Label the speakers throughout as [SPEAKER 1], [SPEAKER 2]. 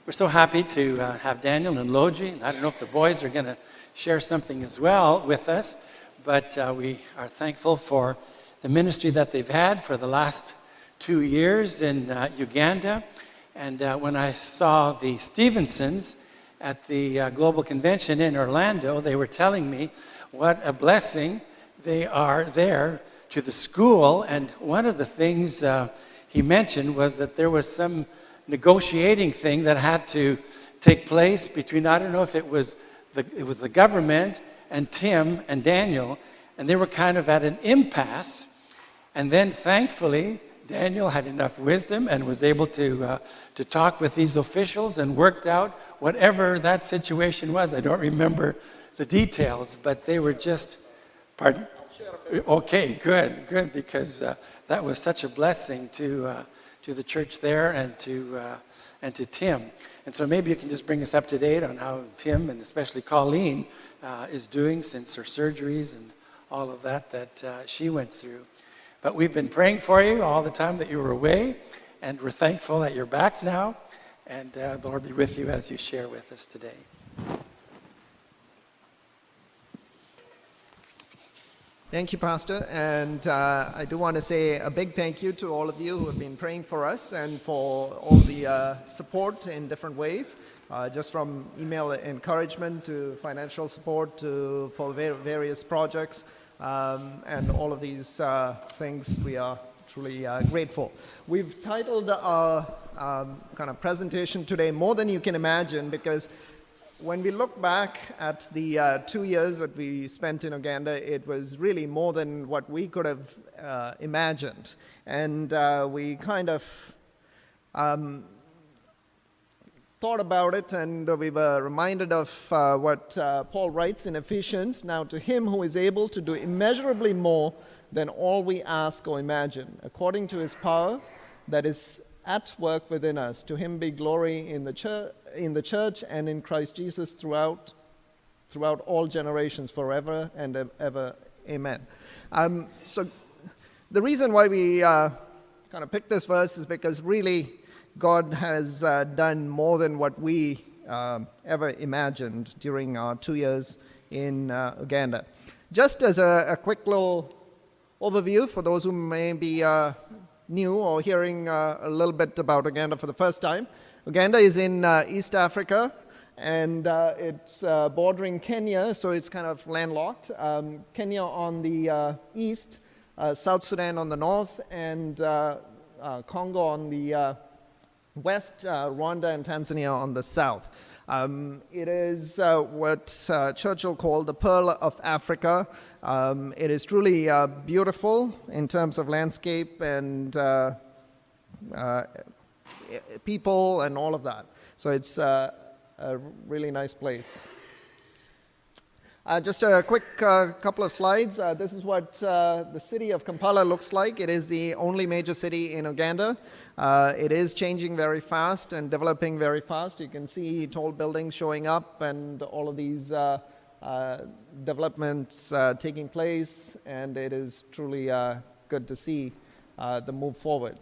[SPEAKER 1] We're so happy to have Daniel and Logi. I don't know if the boys are going to share something as well with us, but we are thankful for the ministry that they've had for the last 2 years in Uganda. And when I saw the Stevensons at the Global Convention in Orlando, they were telling me what a blessing they are there to the school. And one of the things he mentioned was that there was some negotiating thing that had to take place between, I don't know if it was the government and Tim and Daniel, and they were kind of at an impasse. And then thankfully, Daniel had enough wisdom and was able to talk with these officials and worked out whatever that situation was. I don't remember the details, but they were just, pardon? Okay, good, because that was such a blessing to the church there and to Tim. And so maybe you can just bring us up to date on how Tim and especially Colleen is doing since her surgeries and all of that she went through. But we've been praying for you all the time that you were away, and we're thankful that you're back now, and the Lord be with you as you share with us today.
[SPEAKER 2] Thank you, Pastor, and I do want to say a big thank you to all of you who have been praying for us and for all the support in different ways, just from email encouragement to financial support to for various projects, and all of these things. We are truly grateful. We've titled our kind of presentation today "More Than You Can Imagine," because when we look back at the 2 years that we spent in Uganda, it was really more than what we could have imagined. And we kind of thought about it, and we were reminded of what Paul writes in Ephesians. Now to him who is able to do immeasurably more than all we ask or imagine, according to his power that is at work within us, to him be glory in the church and in Christ Jesus throughout all generations, forever and ever. Amen. So the reason why we kind of picked this verse is because really God has done more than what we ever imagined during our 2 years in Uganda. Just as a quick little overview for those who may be new or hearing a little bit about Uganda for the first time. Uganda is in East Africa, and it's bordering Kenya, so it's kind of landlocked. Kenya on the east, South Sudan on the north, and Congo on the west, Rwanda and Tanzania on the south. It is what Churchill called the Pearl of Africa. It is truly beautiful in terms of landscape and people and all of that. So it's a really nice place. Just a quick couple of slides. This is what the city of Kampala looks like. It is the only major city in Uganda. It is changing very fast and developing very fast. You can see tall buildings showing up and all of these developments taking place, and it is truly good to see the move forward.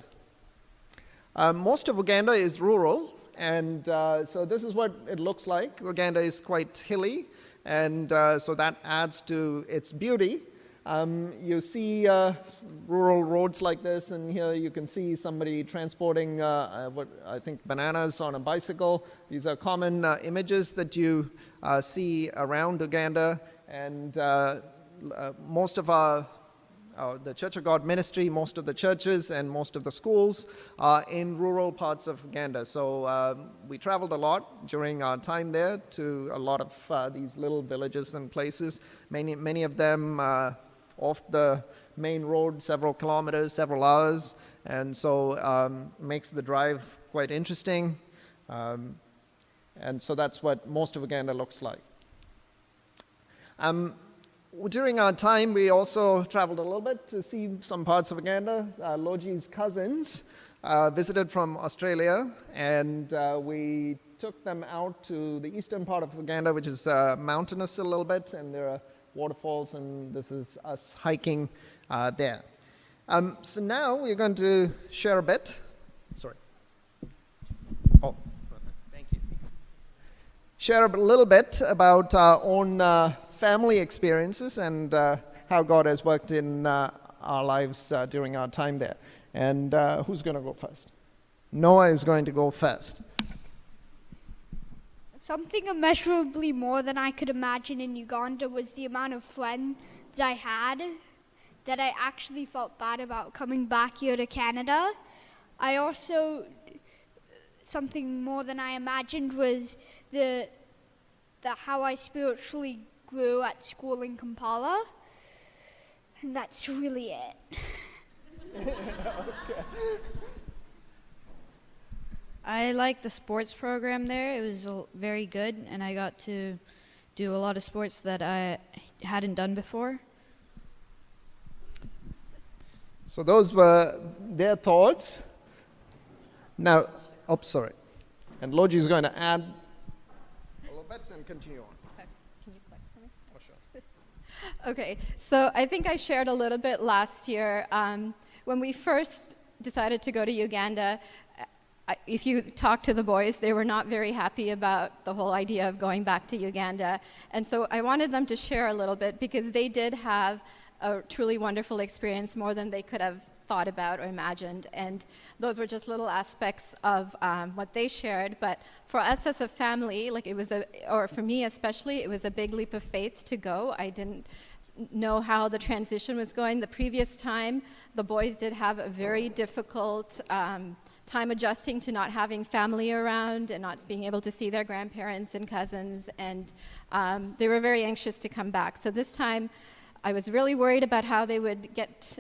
[SPEAKER 2] Most of Uganda is rural, and so this is what it looks like. Uganda is quite hilly, and so that adds to its beauty. You see rural roads like this, and here you can see somebody transporting what I think bananas on a bicycle. These are common images that you see around Uganda, and most of the Church of God ministry, most of the churches and most of the schools are in rural parts of Uganda. So we traveled a lot during our time there to a lot of these little villages and places, many of them off the main road, several kilometers, several hours, and so makes the drive quite interesting. And so that's what most of Uganda looks like. During our time, we also traveled a little bit to see some parts of Uganda. Logi's cousins visited from Australia, and we took them out to the eastern part of Uganda, which is mountainous a little bit, and there are waterfalls, and this is us hiking there. So now we're going to share a bit. Sorry. Oh, perfect. Thank you. share a little bit about our own family experiences and how God has worked in our lives during our time there. And who's going to go first? Noah is going to go first.
[SPEAKER 3] Something immeasurably more than I could imagine in Uganda was the amount of friends I had that I actually felt bad about coming back here to Canada. I also, something more than I imagined was the how I spiritually grew at school in Kampala. And that's really it.
[SPEAKER 2] Okay.
[SPEAKER 4] I liked the sports program there. It was very good, and I got to do a lot of sports that I hadn't done before.
[SPEAKER 2] So those were their thoughts. Now, sorry. And Logi is going to add a little bit and continue on.
[SPEAKER 5] Can you click for me?
[SPEAKER 2] Oh, sure.
[SPEAKER 5] Okay, so I think I shared a little bit last year. When we first decided to go to Uganda, if you talk to the boys, they were not very happy about the whole idea of going back to Uganda. And so I wanted them to share a little bit because they did have a truly wonderful experience, more than they could have thought about or imagined. And those were just little aspects of what they shared. But for us as a family, like it was or for me especially, it was a big leap of faith to go. I didn't know how the transition was going. The previous time, the boys did have a very difficult time adjusting to not having family around and not being able to see their grandparents and cousins, and they were very anxious to come back. So this time, I was really worried about how they would get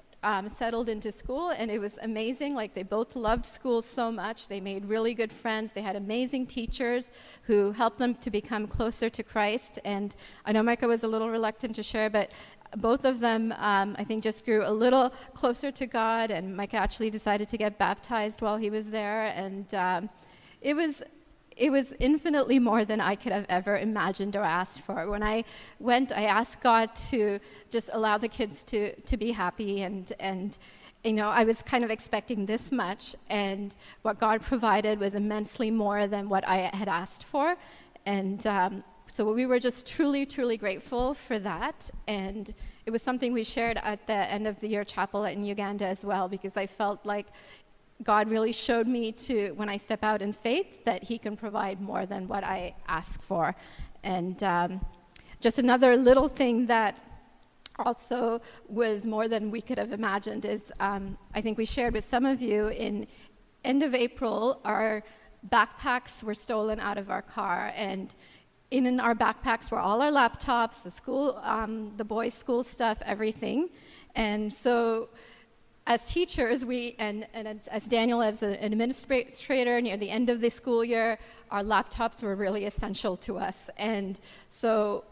[SPEAKER 5] settled into school, and it was amazing. Like, they both loved school so much. They made really good friends. They had amazing teachers who helped them to become closer to Christ. And I know Micah was a little reluctant to share, but both of them, I think, just grew a little closer to God, and Micah actually decided to get baptized while he was there, and it was infinitely more than I could have ever imagined or asked for. When I went, I asked God to just allow the kids to be happy, and you know, I was kind of expecting this much, and what God provided was immensely more than what I had asked for, and so we were just truly, truly grateful for that. And it was something we shared at the end of the year chapel in Uganda as well, because I felt like God really showed me when I step out in faith, that he can provide more than what I ask for. And just another little thing that also was more than we could have imagined is, I think we shared with some of you, in end of April, our backpacks were stolen out of our car, and in our backpacks were all our laptops, the school, the boys' school stuff, everything. And so as teachers, and as Daniel, as an administrator, near the end of the school year, our laptops were really essential to us. And so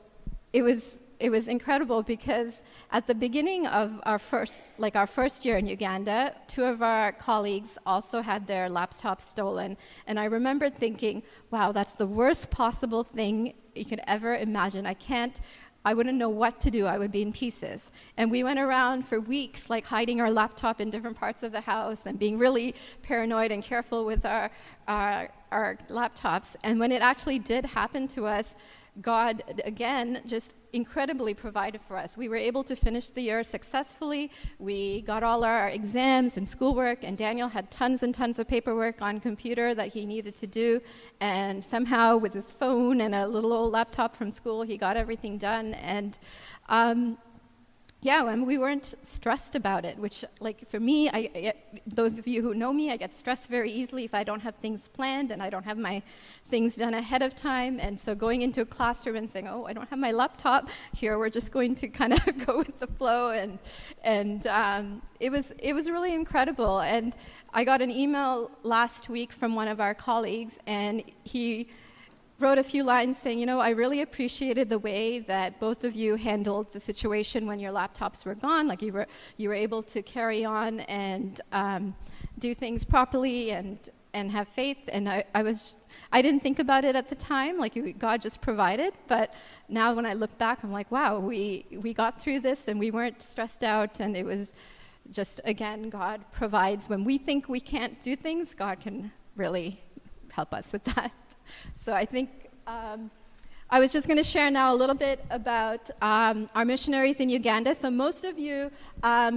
[SPEAKER 5] it was incredible, because at the beginning of our first year in Uganda, two of our colleagues also had their laptops stolen. And I remember thinking, wow, that's the worst possible thing you could ever imagine. I wouldn't know what to do. I would be in pieces. And we went around for weeks, like hiding our laptop in different parts of the house and being really paranoid and careful with our laptops. And when it actually did happen to us, God, again, just incredibly provided for us. We were able to finish the year successfully. We got all our exams and schoolwork, and Daniel had tons and tons of paperwork on computer that he needed to do. And somehow, with his phone and a little old laptop from school, he got everything done. And and we weren't stressed about it, which, like, for me, those of you who know me, I get stressed very easily if I don't have things planned and I don't have my things done ahead of time. And so going into a classroom and saying, oh, I don't have my laptop here, we're just going to kind of go with the flow. And it was really incredible. And I got an email last week from one of our colleagues, and he wrote a few lines saying, you know, I really appreciated the way that both of you handled the situation when your laptops were gone. Like, you were able to carry on and do things properly and have faith. And I didn't think about it at the time, like God just provided. But now when I look back, I'm like, wow, we got through this and we weren't stressed out. And it was just, again, God provides. When we think we can't do things, God can really help us with that. So I think I was just going to share now a little bit about our missionaries in Uganda. So most of you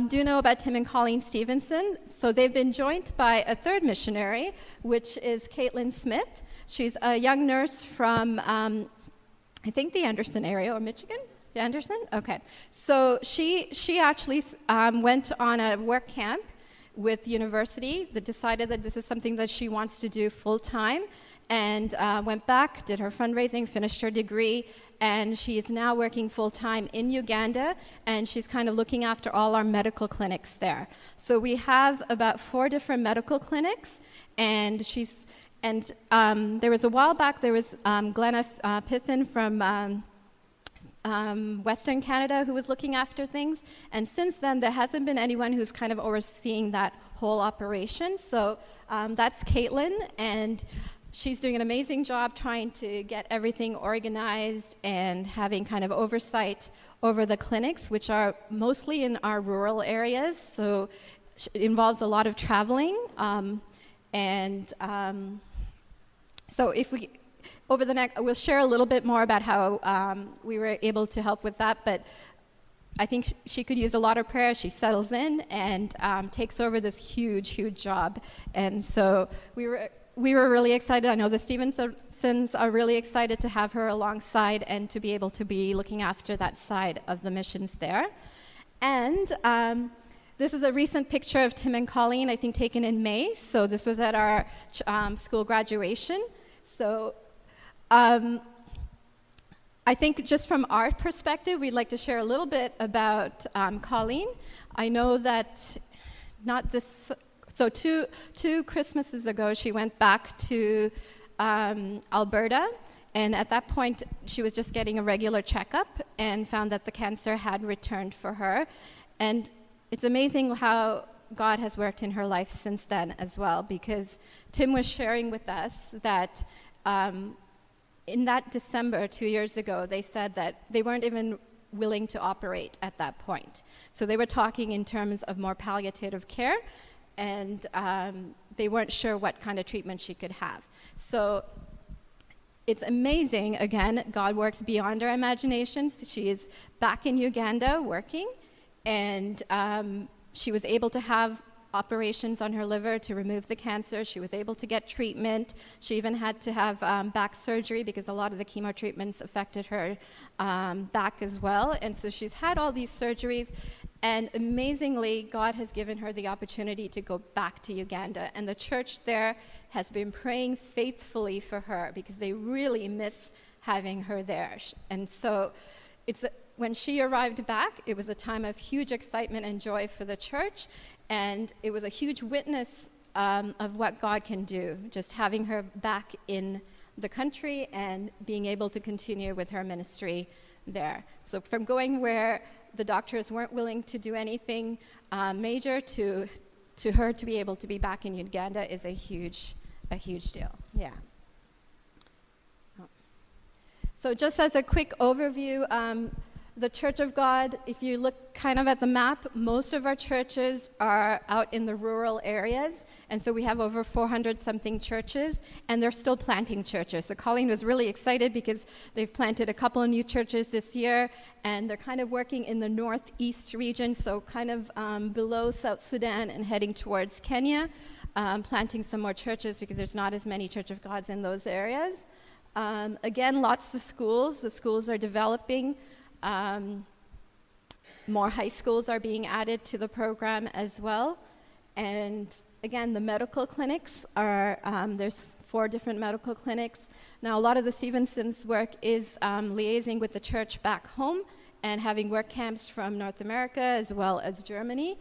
[SPEAKER 5] do know about Tim and Colleen Stevenson. So they've been joined by a third missionary, which is Caitlin Smith. She's a young nurse from, I think, the Anderson area, or Michigan? The Anderson? Okay. So she actually went on a work camp with university that decided that this is something that she wants to do full-time, and went back, did her fundraising, finished her degree, and she is now working full-time in Uganda, and she's kind of looking after all our medical clinics there. So we have about 4 different medical clinics, and there was a while back, there was Glenna Piffin from Western Canada who was looking after things, and since then there hasn't been anyone who's kind of overseeing that whole operation. So that's Caitlin, and she's doing an amazing job trying to get everything organized and having kind of oversight over the clinics, which are mostly in our rural areas. So it involves a lot of traveling. So if we, over the next, we'll share a little bit more about how we were able to help with that, but I think she could use a lot of prayer. She settles in and takes over this huge, huge job. And so we were really excited. I know the Stevensons are really excited to have her alongside and to be able to be looking after that side of the missions there. And this is a recent picture of Tim and Colleen, I think taken in May. So this was at our school graduation. So I think just from our perspective, we'd like to share a little bit about Colleen. I know that so two Christmases ago, she went back to Alberta, and at that point, she was just getting a regular checkup and found that the cancer had returned for her. And it's amazing how God has worked in her life since then as well, because Tim was sharing with us that in that December 2 years ago, they said that they weren't even willing to operate at that point. So they were talking in terms of more palliative care, and they weren't sure what kind of treatment she could have. So it's amazing, again, God works beyond our imaginations. She is back in Uganda working, and she was able to have operations on her liver to remove the cancer. She was able to get treatment. She even had to have back surgery because a lot of the chemo treatments affected her back as well. And so she's had all these surgeries, and amazingly, God has given her the opportunity to go back to Uganda. And the church there has been praying faithfully for her because they really miss having her there. And so when she arrived back, it was a time of huge excitement and joy for the church, and it was a huge witness of what God can do, just having her back in the country and being able to continue with her ministry there. So from going where the doctors weren't willing to do anything major to her to be able to be back in Uganda is a huge deal. Yeah. So just as a quick overview, the Church of God, if you look kind of at the map, most of our churches are out in the rural areas, and so we have over 400-something churches, and they're still planting churches. So Colleen was really excited because they've planted a couple of new churches this year, and they're kind of working in the northeast region, so kind of below South Sudan and heading towards Kenya, planting some more churches because there's not as many Church of Gods in those areas. Again, lots of schools. The schools are developing. More high schools are being added to the program as well. And again, the medical clinics are, there's 4 different medical clinics. Now, a lot of the Stevensons' work is liaising with the church back home and having work camps from North America as well as Germany.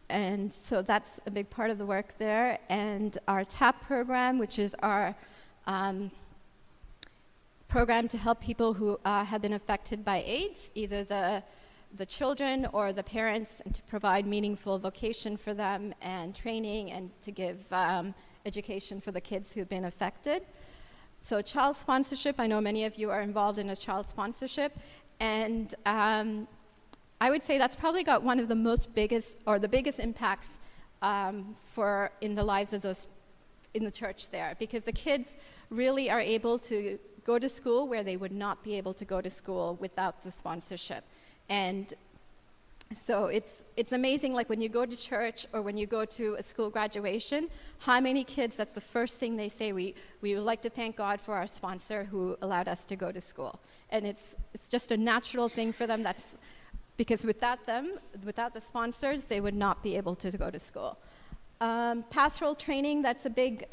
[SPEAKER 5] And so that's a big part of the work there. And our TAP program, which is our program to help people who have been affected by AIDS, either the children or the parents, and to provide meaningful vocation for them and training and to give education for the kids who've been affected. So child sponsorship, I know many of you are involved in a child sponsorship, and I would say that's probably got one of the biggest impacts in the lives of those in the church there, because the kids really are able to go to school where they would not be able to go to school without the sponsorship. And so it's amazing, like when you go to church or when you go to a school graduation, how many kids, that's the first thing they say, we would like to thank God for our sponsor who allowed us to go to school. And it's just a natural thing for them. That's because without the sponsors, they would not be able to go to school. Pastoral training, that's a big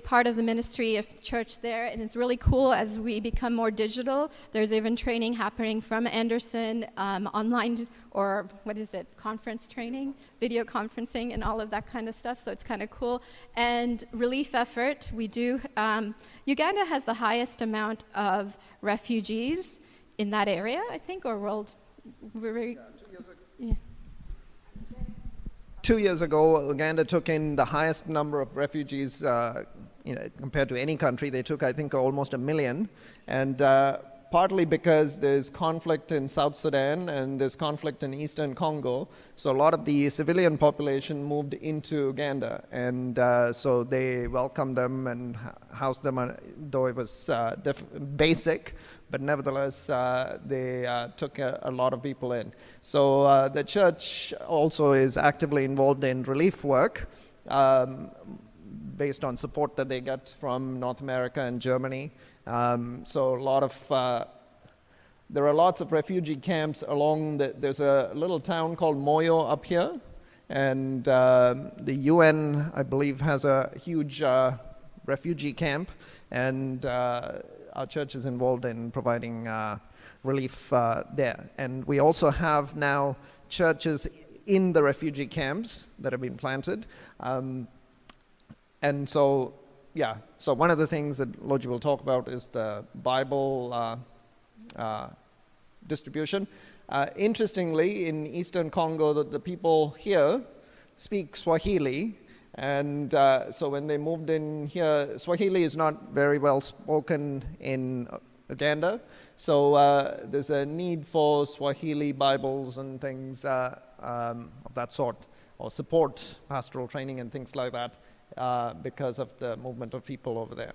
[SPEAKER 5] part of the ministry of church there, and it's really cool as we become more digital. There's even training happening from Anderson, online, or conference training, video conferencing, and all of that kind of stuff, so it's kind of cool. And relief effort, we do, Uganda has the highest amount of refugees in that area, I think, or world.
[SPEAKER 2] 2 years ago.
[SPEAKER 5] Yeah.
[SPEAKER 2] 2 years ago, Uganda took in the highest number of refugees compared to any country. They took, I think, almost 1 million. And partly because there's conflict in South Sudan and there's conflict in Eastern Congo. So a lot of the civilian population moved into Uganda. And so they welcomed them and housed them, though it was basic. But nevertheless, they took a lot of people in. So the church also is actively involved in relief work based on support that they get from North America and Germany. So a lot of, there are lots of refugee camps along there's a little town called Moyo up here. And the UN, I believe, has a huge refugee camp. And our church is involved in providing relief there. And we also have now churches in the refugee camps that have been planted. And so, so one of the things that Logi will talk about is the Bible distribution. Interestingly, in Eastern Congo, the people here speak Swahili. And so when they moved in here, Swahili is not very well spoken in Uganda. So there's a need for Swahili Bibles and things of that sort, or support pastoral training and things like that because of the movement of people over there.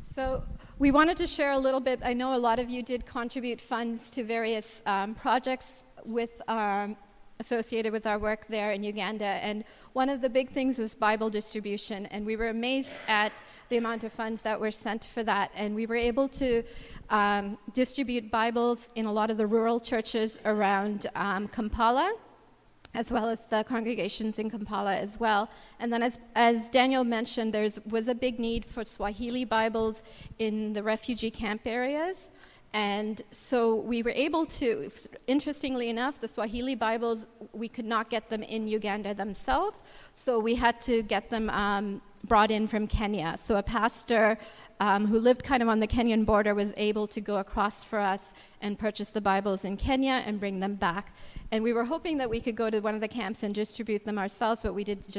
[SPEAKER 5] So we wanted to share a little bit. I know a lot of you did contribute funds to various projects associated with our work there in Uganda, and one of the big things was Bible distribution, and we were amazed at the amount of funds that were sent for that, and we were able to distribute Bibles in a lot of the rural churches around Kampala, as well as the congregations in Kampala as well. And then as Daniel mentioned, there was a big need for Swahili Bibles in the refugee camp areas. And so we were able to, interestingly enough, the Swahili Bibles, we could not get them in Uganda themselves, so we had to get them brought in from Kenya. So a pastor who lived kind of on the Kenyan border was able to go across for us and purchase the Bibles in Kenya and bring them back. And we were hoping that we could go to one of the camps and distribute them ourselves, but it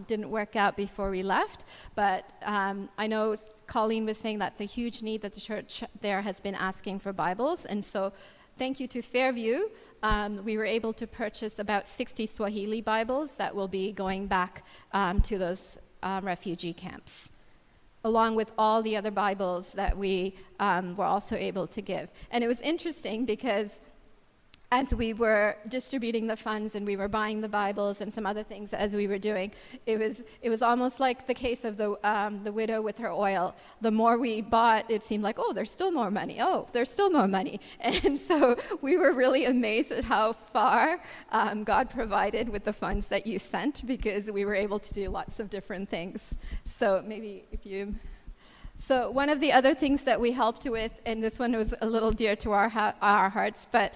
[SPEAKER 5] didn't work out before we left. But I know Colleen was saying that's a huge need that the church there has been asking for Bibles. And so thank you to Fairview. We were able to purchase about 60 Swahili Bibles that will be going back to those refugee camps, along with all the other Bibles that we were also able to give. And it was interesting because as we were distributing the funds and we were buying the Bibles and some other things as we were doing, it was almost like the case of the widow with her oil. The more we bought, it seemed like, oh, there's still more money. Oh, there's still more money. And so we were really amazed at how far God provided with the funds that you sent, because we were able to do lots of different things. So maybe if you... So one of the other things that we helped with, and this one was a little dear to our hearts, but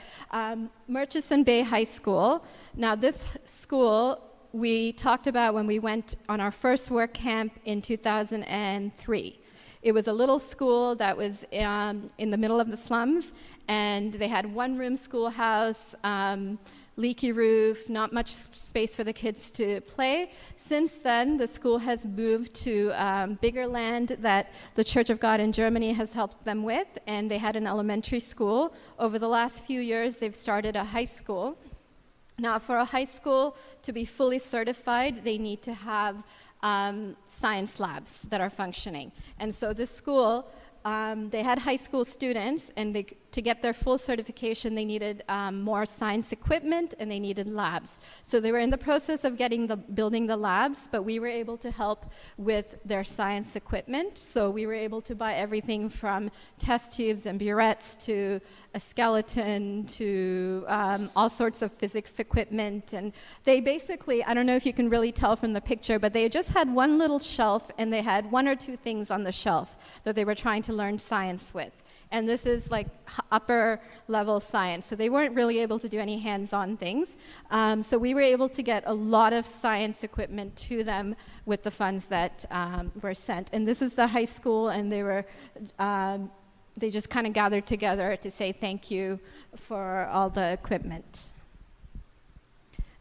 [SPEAKER 5] Murchison Bay High School. Now this school we talked about when we went on our first work camp in 2003. It was a little school that was in the middle of the slums, and they had one-room schoolhouse, leaky roof, not much space for the kids to play. Since then, the school has moved to bigger land that the Church of God in Germany has helped them with, and they had an elementary school. Over the last few years, they've started a high school. Now, for a high school to be fully certified, they need to have science labs that are functioning. And so this school, they had high school students, and to get their full certification, they needed more science equipment, and they needed labs. So they were in the process of building the labs, but we were able to help with their science equipment. So we were able to buy everything from test tubes and burettes to a skeleton to all sorts of physics equipment. And they basically, I don't know if you can really tell from the picture, but they just had one little shelf, and they had one or two things on the shelf that they were trying to learn science with. And this is like upper level science. So they weren't really able to do any hands-on things. So we were able to get a lot of science equipment to them with the funds that were sent. And this is the high school, and they just kind of gathered together to say thank you for all the equipment.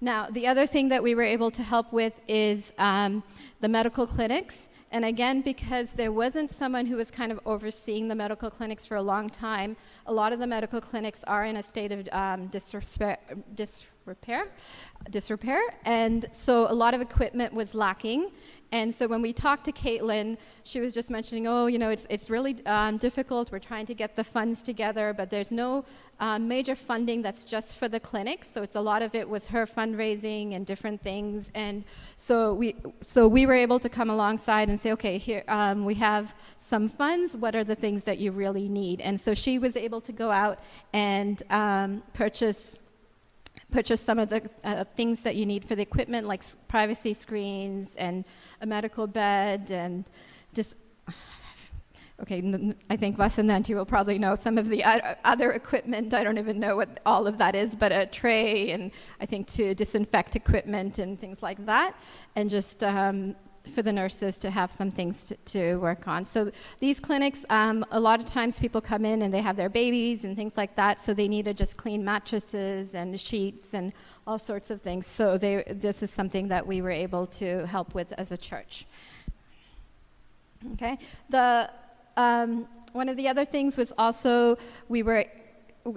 [SPEAKER 5] Now, the other thing that we were able to help with is the medical clinics. And again, because there wasn't someone who was kind of overseeing the medical clinics for a long time, a lot of the medical clinics are in a state of disrepair. And so a lot of equipment was lacking. And so when we talked to Caitlin, she was just mentioning, it's really difficult. We're trying to get the funds together, but there's no major funding that's just for the clinics. So a lot of it was her fundraising and different things. And so we were able to come alongside and say, okay, here we have some funds. What are the things that you really need? And so she was able to go out and purchase some of the things that you need for the equipment, like privacy screens and a medical bed and just, I think Vasananti will probably know some of the other equipment. I don't even know what all of that is, but a tray and I think to disinfect equipment and things like that. And just for the nurses to have some things to work on. So these clinics, a lot of times people come in and they have their babies and things like that, so they need to just clean mattresses and sheets and all sorts of things. So this is something that we were able to help with as a church. Okay. One of the other things was also we were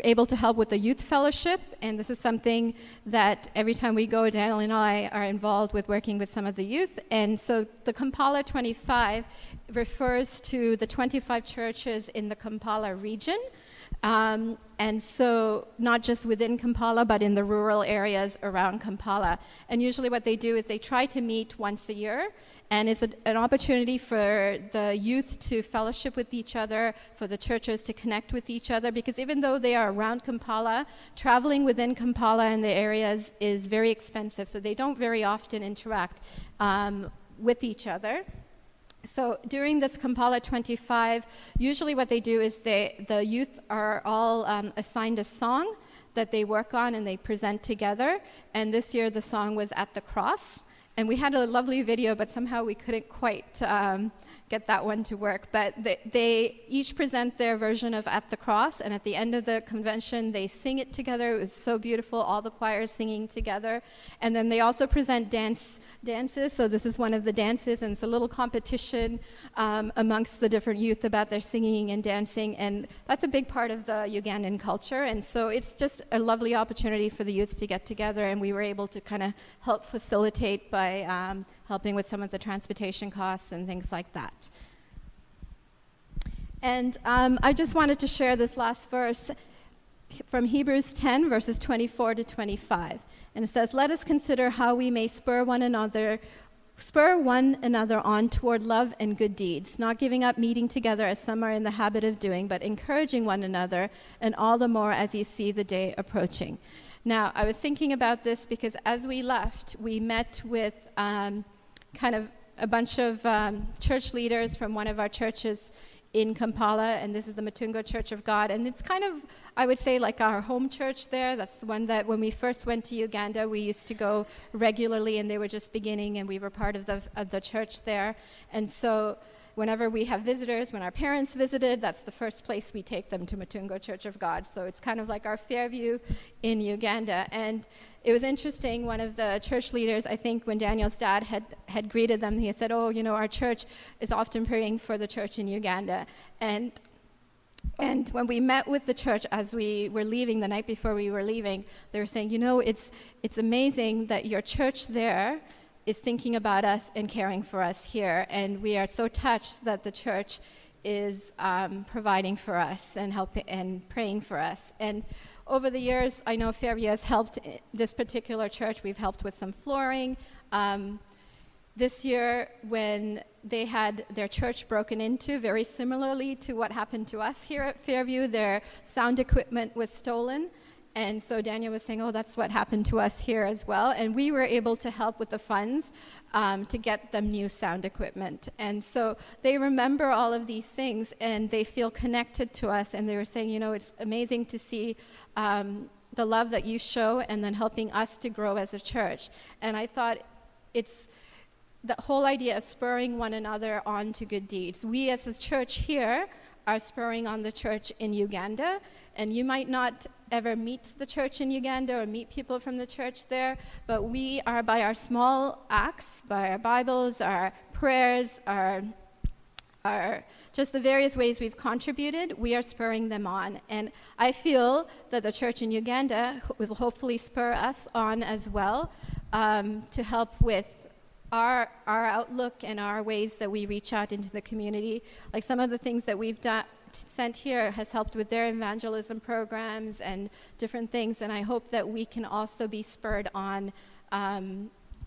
[SPEAKER 5] able to help with the youth fellowship, and this is something that every time we go, Daniel and I are involved with working with some of the youth. And so the Kampala 25 refers to the 25 churches in the Kampala region. And so not just within Kampala, but in the rural areas around Kampala. And usually what they do is they try to meet once a year, and it's an opportunity for the youth to fellowship with each other, for the churches to connect with each other, because even though they are around Kampala, traveling within Kampala and the areas is very expensive, so they don't very often interact with each other. So during this Kampala 25, usually what they do is the youth are all assigned a song that they work on and they present together. And this year the song was At the Cross. And we had a lovely video, but somehow we couldn't quite get that one to work. But they each present their version of At the Cross, and at the end of the convention, they sing it together. It was so beautiful, all the choirs singing together. And then they also present dances. So this is one of the dances, and it's a little competition amongst the different youth about their singing and dancing. And that's a big part of the Ugandan culture. And so it's just a lovely opportunity for the youth to get together, and we were able to kind of help facilitate by helping with some of the transportation costs and things like that. And I just wanted to share this last verse from Hebrews 10, verses 24 to 25. And it says, "Let us consider how we may spur one another on toward love and good deeds, not giving up meeting together as some are in the habit of doing, but encouraging one another, and all the more as you see the day approaching." Now, I was thinking about this because as we left, we met with kind of a bunch of church leaders from one of our churches in Kampala, and this is the Matungo Church of God. And it's kind of, I would say, like our home church there. That's the one that when we first went to Uganda, we used to go regularly, and they were just beginning, and we were part of the church there. And so whenever we have visitors, when our parents visited, that's the first place we take them, to Matungo Church of God. So it's kind of like our Fairview in Uganda. And it was interesting, one of the church leaders, I think when Daniel's dad had greeted them, he said, our church is often praying for the church in Uganda. And And when we met with the church as we were leaving, the night before we were leaving, they were saying, it's amazing that your church there is thinking about us and caring for us here. And we are so touched that the church is providing for us and helping and praying for us. And over the years, I know Fairview has helped this particular church. We've helped with some flooring. This year, when they had their church broken into, very similarly to what happened to us here at Fairview, their sound equipment was stolen. And so Daniel was saying, that's what happened to us here as well. And we were able to help with the funds to get them new sound equipment. And so they remember all of these things, and they feel connected to us. And they were saying, it's amazing to see the love that you show and then helping us to grow as a church. And I thought it's the whole idea of spurring one another on to good deeds. We as a church here are spurring on the church in Uganda, and you might not ever meet the church in Uganda or meet people from the church there, but we are, by our small acts, by our Bibles, our prayers, our just the various ways we've contributed, we are spurring them on. And I feel that the church in Uganda will hopefully spur us on as well to help with our outlook and our ways that we reach out into the community. Like some of the things that we've sent here has helped with their evangelism programs and different things, and I hope that we can also be spurred on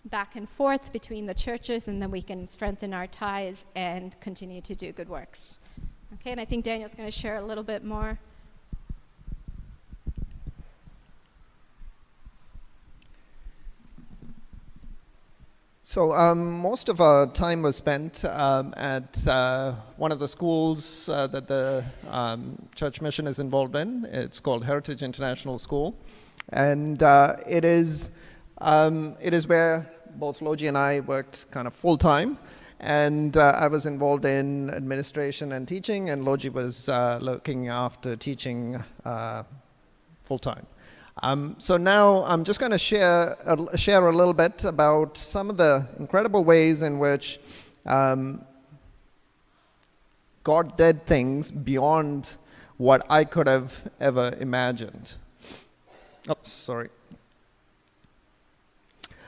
[SPEAKER 5] back and forth between the churches, and then we can strengthen our ties and continue to do good works. Okay, and I think Daniel's going to share a little bit more.
[SPEAKER 2] So most of our time was spent at one of the schools that the church mission is involved in. It's called Heritage International School, and it is where both Logi and I worked kind of full time. And I was involved in administration and teaching, and Logi was looking after teaching full time. So now I'm just going to share a little bit about some of the incredible ways in which God did things beyond what I could have ever imagined. Sorry.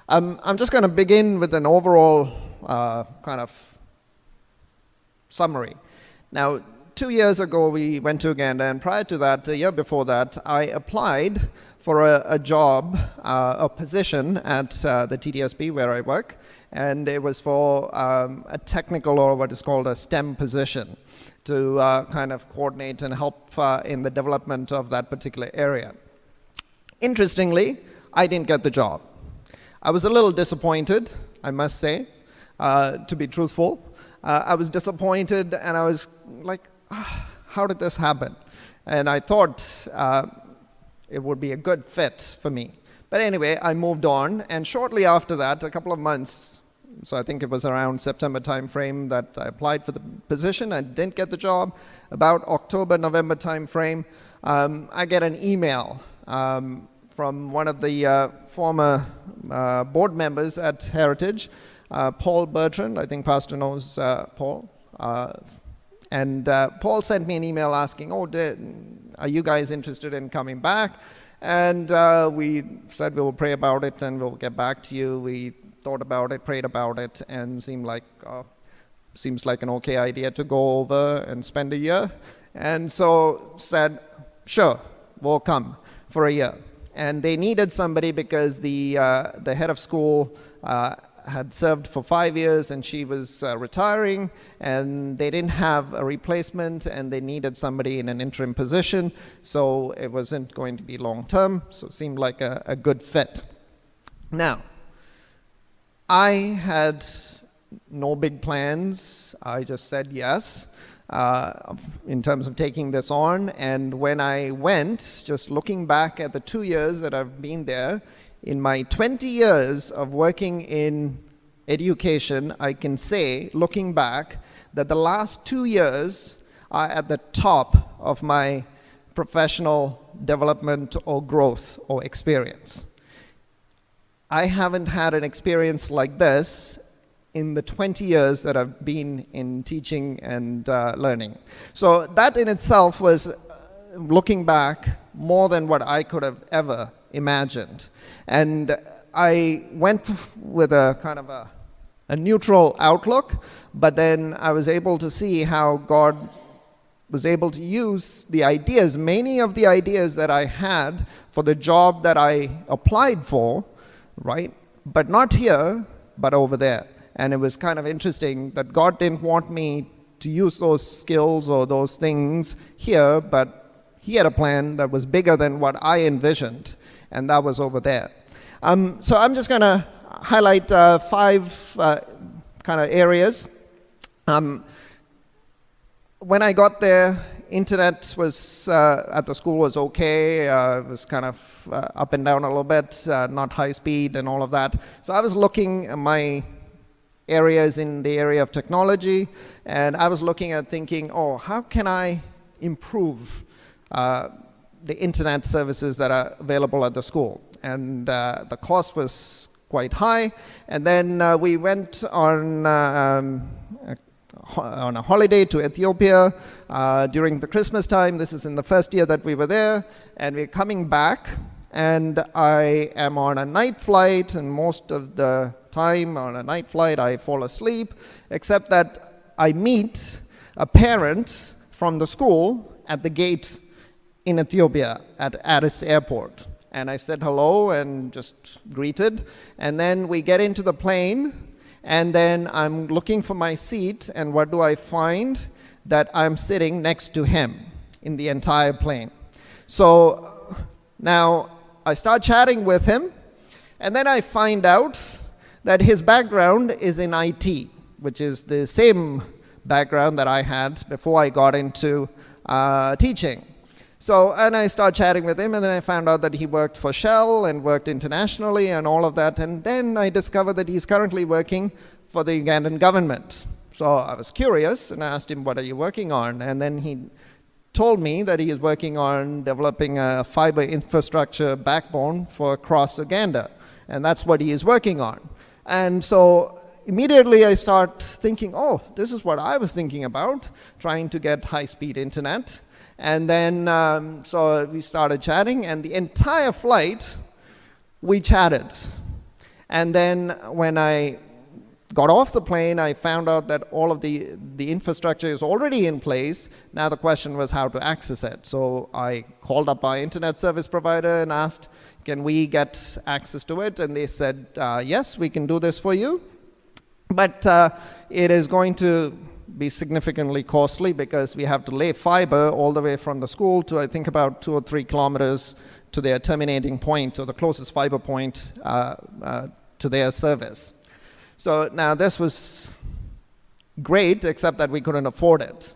[SPEAKER 2] I'm just going to begin with an overall kind of summary. Now, 2 years ago, we went to Uganda, and prior to that, a year before that, I applied for a job, a position at the TDSB where I work, and it was for a technical, or what is called a STEM position, to kind of coordinate and help in the development of that particular area. Interestingly, I didn't get the job. I was a little disappointed, I must say, to be truthful. I was disappointed, and I was like, how did this happen? And I thought it would be a good fit for me. But anyway, I moved on, and shortly after that, a couple of months, so I think it was around September time frame that I applied for the position. I didn't get the job. About October, November time frame, I get an email from one of the former board members at Heritage, Paul Bertrand. I think Pastor knows Paul. And Paul sent me an email asking, are you guys interested in coming back? And we said we will pray about it and we'll get back to you. We thought about it, prayed about it, and seems like an okay idea to go over and spend a year. And so said, sure, we'll come for a year. And they needed somebody because the head of school had served for 5 years, and she was retiring, and they didn't have a replacement, and they needed somebody in an interim position, so it wasn't going to be long term, so it seemed like a good fit. Now, I had no big plans. I just said yes in terms of taking this on, and when I went, just looking back at the 2 years that I've been there, in my 20 years of working in education, I can say, looking back, that the last 2 years are at the top of my professional development or growth or experience. I haven't had an experience like this in the 20 years that I've been in teaching and learning. So that in itself was, looking back, more than what I could have ever imagined. And I went with a kind of a neutral outlook, but then I was able to see how God was able to use the ideas, many of the ideas that I had for the job that I applied for, right? But not here, but over there. And it was kind of interesting that God didn't want me to use those skills or those things here, but He had a plan that was bigger than what I envisioned, and that was over there. So I'm just going to highlight 5 kind of areas. When I got there, internet was at the school was okay. It was kind of up and down a little bit, not high speed and all of that. So I was looking at my areas in the area of technology, and I was looking at thinking, oh, how can I improve the internet services that are available at the school? And the cost was quite high. And then we went on a holiday to Ethiopia during the Christmas time. This is in the first year that we were there, and we're coming back, and I am on a night flight, and most of the time on a night flight I fall asleep, except that I meet a parent from the school at the gate in Ethiopia at Addis Airport. And I said hello and just greeted, and then we get into the plane, and then I'm looking for my seat, and what do I find? That I'm sitting next to him in the entire plane. So now I start chatting with him, and then I find out that his background is in IT, which is the same background that I had before I got into teaching. So, and I start chatting with him, and then I found out that he worked for Shell and worked internationally and all of that. And then I discovered that he's currently working for the Ugandan government. So I was curious, and I asked him, what are you working on? And then he told me that he is working on developing a fiber infrastructure backbone for across Uganda. And that's what he is working on. And so immediately I start thinking, oh, this is what I was thinking about, trying to get high-speed internet. And then, so we started chatting, and the entire flight, we chatted. And then when I got off the plane, I found out that all of the infrastructure is already in place. Now the question was how to access it. So I called up our internet service provider and asked, can we get access to it? And they said, yes, we can do this for you. But it is going to be significantly costly because we have to lay fiber all the way from the school to, I think, about 2 or 3 kilometers to their terminating point, or the closest fiber point to their service. So now this was great, except that we couldn't afford it.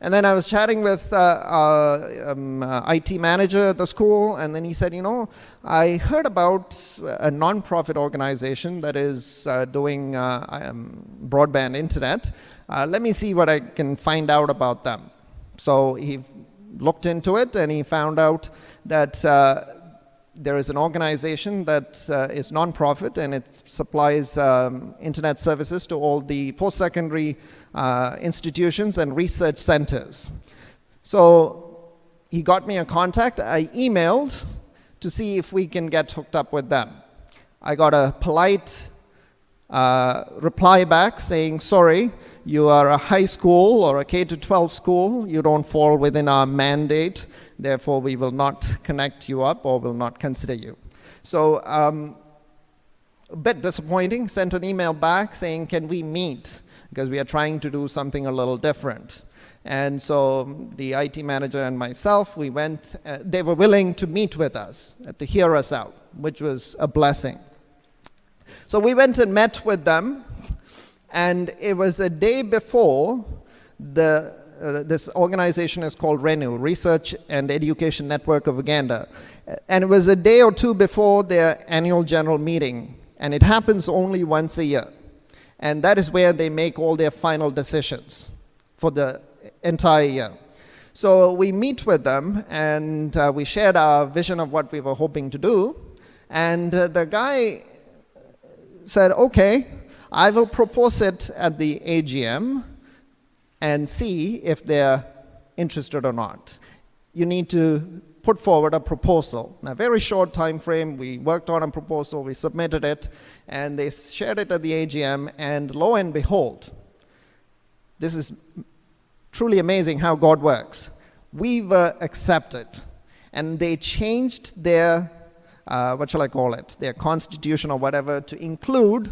[SPEAKER 2] And then I was chatting with IT manager at the school, and then he said, you know, I heard about a non-profit organization that is doing broadband internet. Let me see what I can find out about them. So he looked into it, and he found out that there is an organization that is non-profit, and it supplies internet services to all the post-secondary institutions and research centers. So he got me a contact. I emailed to see if we can get hooked up with them. I got a polite reply back saying, sorry, you are a high school or a K-12 school. You don't fall within our mandate. Therefore, we will not connect you up or will not consider you. So a bit disappointing. Sent an email back saying, can we meet? Because we are trying to do something a little different. And so the IT manager and myself, we went. They were willing to meet with us, to hear us out, which was a blessing. So we went and met with them. And it was a day before this organization is called RENU, Research and Education Network of Uganda. And it was a day or two before their annual general meeting. And it happens only once a year. And that is where they make all their final decisions for the entire year. So we meet with them, and we shared our vision of what we were hoping to do. And the guy said, okay, I will propose it at the AGM and see if they're interested or not. You need to put forward a proposal. In a very short time frame, we worked on a proposal, we submitted it, and they shared it at the AGM, and lo and behold, this is truly amazing how God works. We were accepted, and they changed their, what shall I call it, their constitution or whatever to include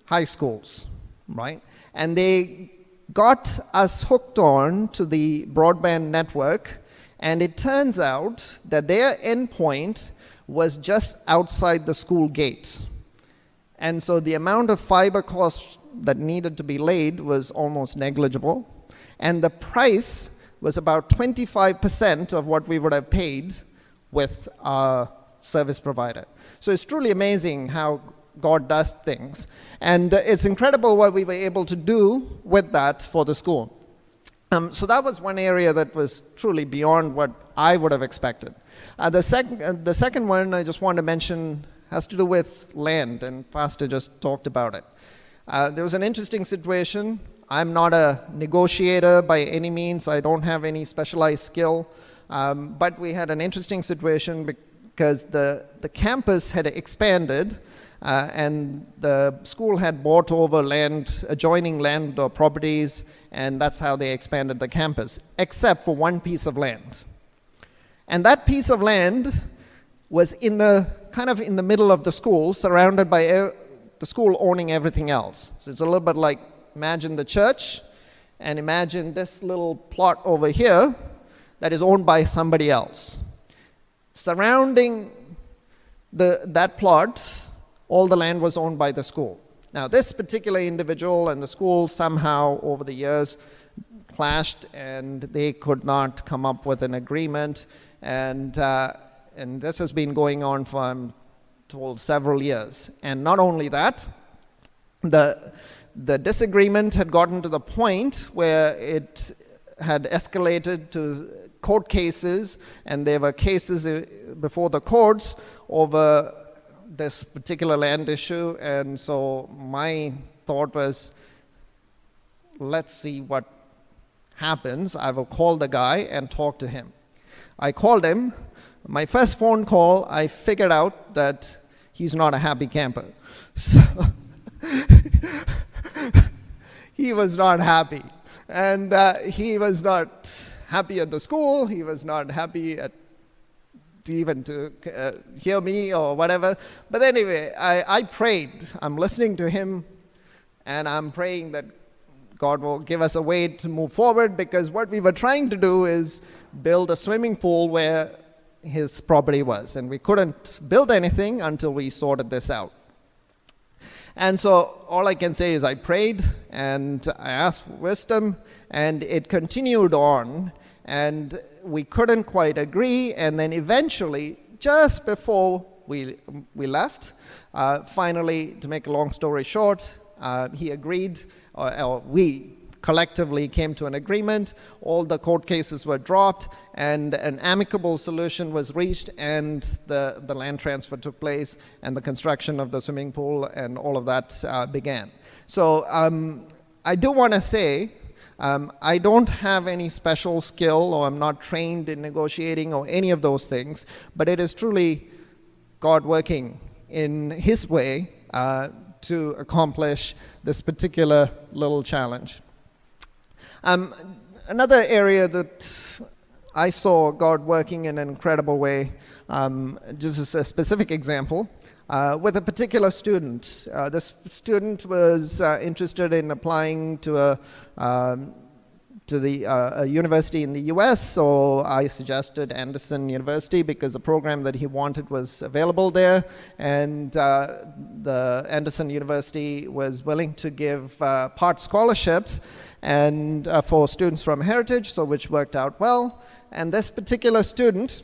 [SPEAKER 2] high schools, right? And they got us hooked on to the broadband network, and it turns out that their endpoint was just outside the school gate. And so the amount of fiber costs that needed to be laid was almost negligible, and the price was about 25% of what we would have paid with our service provider. So it's truly amazing how God does things. And it's incredible what we were able to do with that for the school. So that was one area that was truly beyond what I would have expected. The second one I just want to mention has to do with land, and Pastor just talked about it. There was an interesting situation. I'm not a negotiator by any means. I don't have any specialized skill. But we had an interesting situation because the campus had expanded, and the school had bought over land, adjoining land or properties, and that's how they expanded the campus, except for one piece of land. And that piece of land was in the kind of in the middle of the school, surrounded by the school owning everything else. So it's a little bit like, imagine the church, and imagine this little plot over here that is owned by somebody else. Surrounding that plot, all the land was owned by the school. Now, this particular individual and the school somehow over the years clashed, and they could not come up with an agreement, and this has been going on for, I'm told, several years. And not only that, the disagreement had gotten to the point where it had escalated to court cases, and there were cases before the courts over this particular land issue. And so my thought was, let's see what happens. I will call the guy and talk to him. I called him. My first phone call, I figured out that he's not a happy camper. So he was not happy. And he was not happy at the school. He was not happy at even to hear me or whatever. But anyway, I prayed. I'm listening to him, and I'm praying that God will give us a way to move forward, because what we were trying to do is build a swimming pool where his property was, and we couldn't build anything until we sorted this out. And so all I can say is I prayed, and I asked for wisdom, and it continued on, and we couldn't quite agree. And then eventually, just before we left, finally, to make a long story short, he agreed, or we collectively came to an agreement. All the court cases were dropped, and an amicable solution was reached, and the land transfer took place, and the construction of the swimming pool and all of that began. So I do want to say, I don't have any special skill, or I'm not trained in negotiating or any of those things, but it is truly God working in His way to accomplish this particular little challenge. Another area that I saw God working in an incredible way, just as a specific example, with a particular student. This student was interested in applying to a university in the US, so I suggested Anderson University because the program that he wanted was available there, and the Anderson University was willing to give part scholarships and for students from Heritage, so which worked out well. And this particular student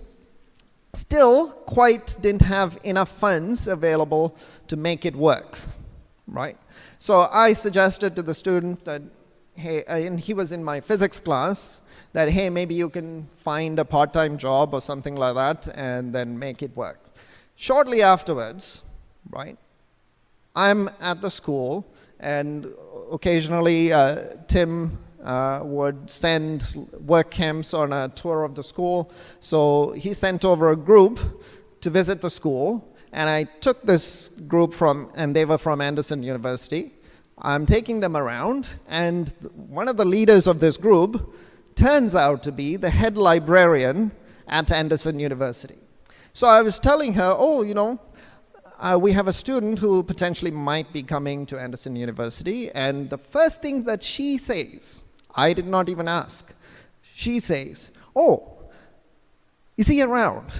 [SPEAKER 2] still quite didn't have enough funds available to make it work, right? So I suggested to the student that, hey, and he was in my physics class, that, hey, maybe you can find a part-time job or something like that and then make it work. Shortly afterwards, right, I'm at the school, and occasionally Tim would send work camps on a tour of the school. So he sent over a group to visit the school, and I took this group and they were from Anderson University. I'm taking them around, and one of the leaders of this group turns out to be the head librarian at Anderson University. So I was telling her, we have a student who potentially might be coming to Anderson University, and the first thing that she says, I did not even ask, she says, is he around?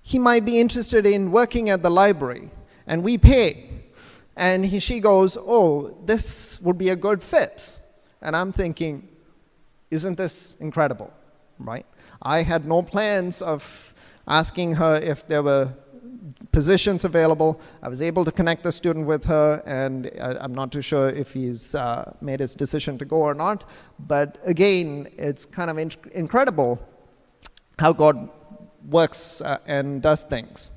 [SPEAKER 2] He might be interested in working at the library, and we pay. And she goes, this would be a good fit. And I'm thinking, isn't this incredible, right? I had no plans of asking her if there were positions available. I was able to connect the student with her, and I'm not too sure if he's made his decision to go or not. But again, it's kind of incredible how God works and does things.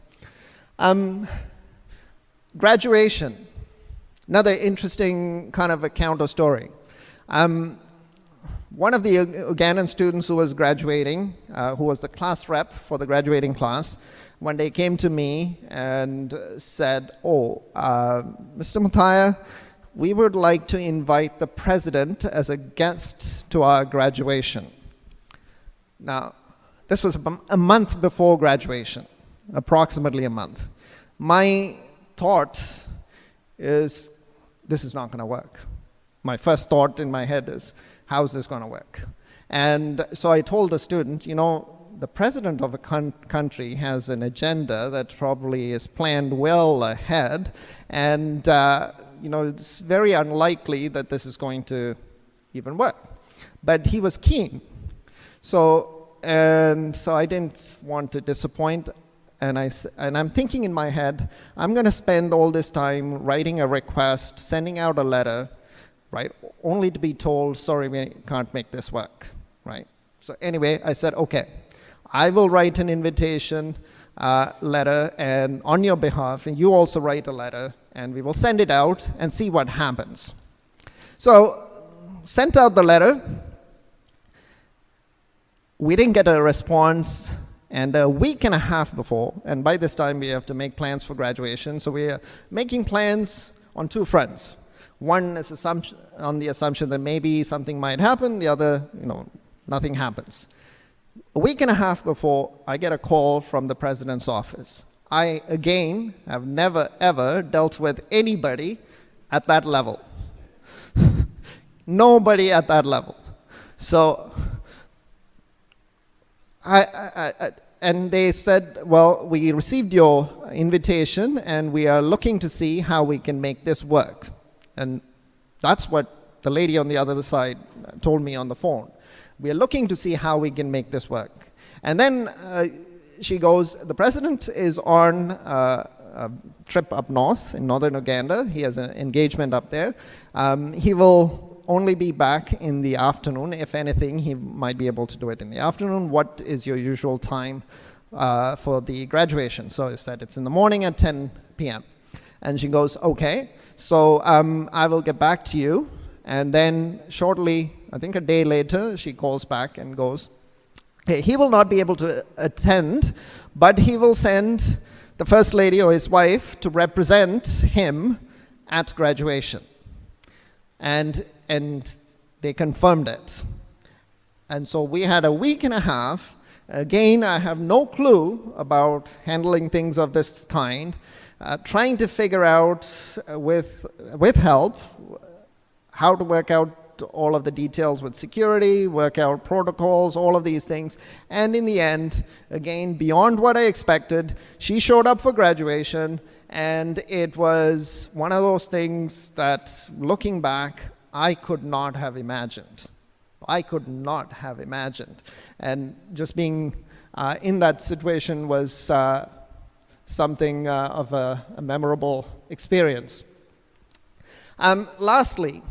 [SPEAKER 2] Graduation, another interesting kind of account or story. One of the Ugandan students who was graduating, who was the class rep for the graduating class, one day came to me and said, Mr. Muttiah, we would like to invite the president as a guest to our graduation. Now, this was a month before graduation, approximately a month. My thought is, this is not going to work. My first thought in my head is, how is this going to work? And so I told the student, the president of a country has an agenda that probably is planned well ahead, and it's very unlikely that this is going to even work. But he was keen. So I didn't want to disappoint, and I'm thinking in my head, I'm going to spend all this time writing a request, sending out a letter, right, only to be told, sorry, we can't make this work, right? So anyway, I said, okay, I will write an invitation letter and on your behalf, and you also write a letter, and we will send it out and see what happens. So sent out the letter. We didn't get a response, and a week and a half before, and by this time we have to make plans for graduation, so we are making plans on two fronts. One is on the assumption that maybe something might happen, the other, nothing happens. A week and a half before, I get a call from the president's office. I, again, have never, ever dealt with anybody at that level. Nobody at that level. So, and they said, well, we received your invitation, and we are looking to see how we can make this work. And that's what the lady on the other side told me on the phone. We are looking to see how we can make this work. And then she goes, the president is on a trip up north in northern Uganda. He has an engagement up there. He will only be back in the afternoon. If anything, he might be able to do it in the afternoon. What is your usual time for the graduation? So I said, it's in the morning at 10 p.m. And she goes, okay, so I will get back to you. And then shortly, I think a day later, she calls back and goes, hey, he will not be able to attend, but he will send the first lady or his wife to represent him at graduation. And they confirmed it. And so we had a week and a half. Again, I have no clue about handling things of this kind, trying to figure out with help how to work out all of the details with security, work out protocols, all of these things. And in the end, again, beyond what I expected, she showed up for graduation, and it was one of those things that, looking back, I could not have imagined. I could not have imagined. And just being in that situation was something of a memorable experience. Lastly,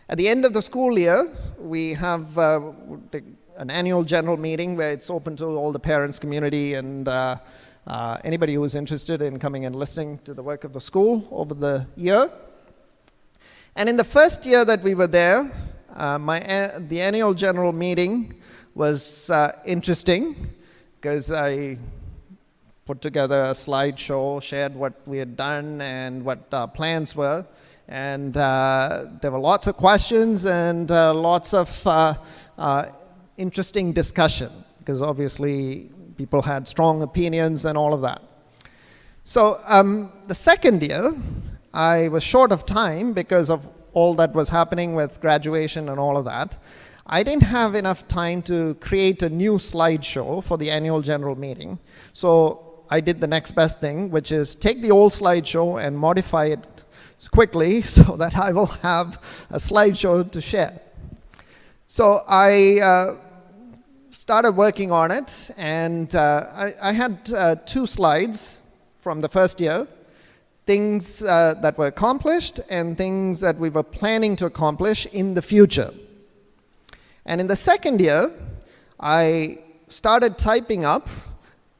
[SPEAKER 2] at the end of the school year, we have an annual general meeting where it's open to all the parents, community, and anybody who is interested in coming and listening to the work of the school over the year. And in the first year that we were there, the annual general meeting was interesting because I put together a slideshow, shared what we had done and what our plans were. And there were lots of questions and lots of interesting discussion, because obviously people had strong opinions and all of that. So the second year, I was short of time because of all that was happening with graduation and all of that. I didn't have enough time to create a new slideshow for the annual general meeting. So I did the next best thing, which is take the old slideshow and modify it quickly so that I will have a slideshow to share. So I started working on it, and I had 2 slides from the first year, things that were accomplished and things that we were planning to accomplish in the future. And in the second year, I started typing up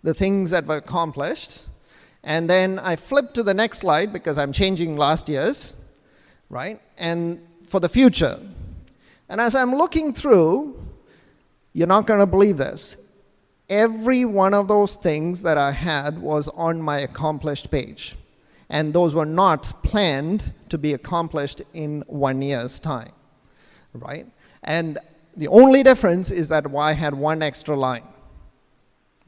[SPEAKER 2] the things that were accomplished, and then I flipped to the next slide because I'm changing last year's, right? And for the future. And as I'm looking through, you're not going to believe this. Every one of those things that I had was on my accomplished page. And those were not planned to be accomplished in 1 year's time, right? And the only difference is that I had 1 extra line,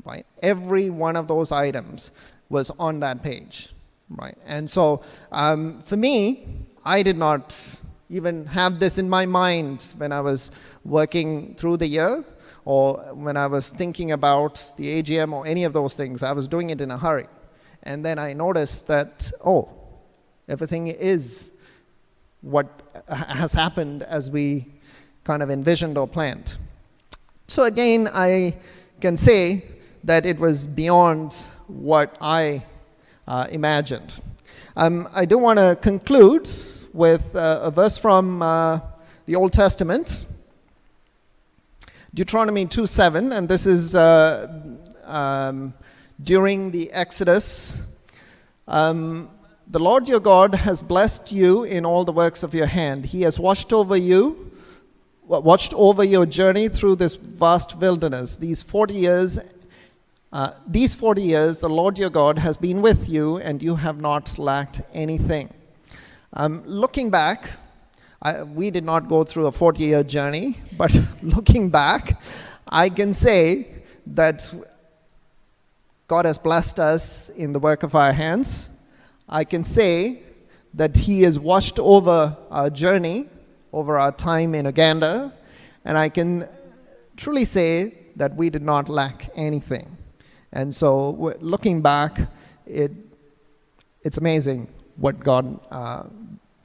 [SPEAKER 2] right? Every one of those items was on that page, right? And so for me, I did not even have this in my mind when I was working through the year, or when I was thinking about the AGM or any of those things. I was doing it in a hurry. And then I noticed that, oh, everything is what has happened as we kind of envisioned or planned. So again, I can say that it was beyond what I imagined. I do want to conclude with a verse from the Old Testament, Deuteronomy 2:7, and this is during the Exodus. The Lord your God has blessed you in all the works of your hand. He has watched over your journey through this vast wilderness. These 40 years, the Lord your God has been with you, and you have not lacked anything. Looking back, we did not go through a 40-year journey, but looking back, I can say that God has blessed us in the work of our hands. I can say that He has watched over our journey, over our time in Uganda, and I can truly say that we did not lack anything. And so looking back, it's amazing what God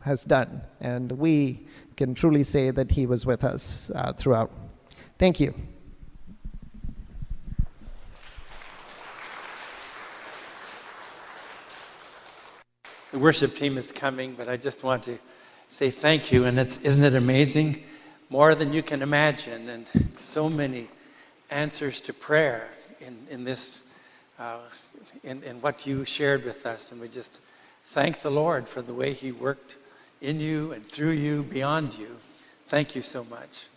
[SPEAKER 2] has done, and we can truly say that He was with us throughout. Thank you.
[SPEAKER 1] The worship team is coming, but I just want to say thank you. And isn't it amazing? More than you can imagine, and so many answers to prayer in this, in what you shared with us. And we just thank the Lord for the way He worked in you and through you, beyond you. Thank you so much.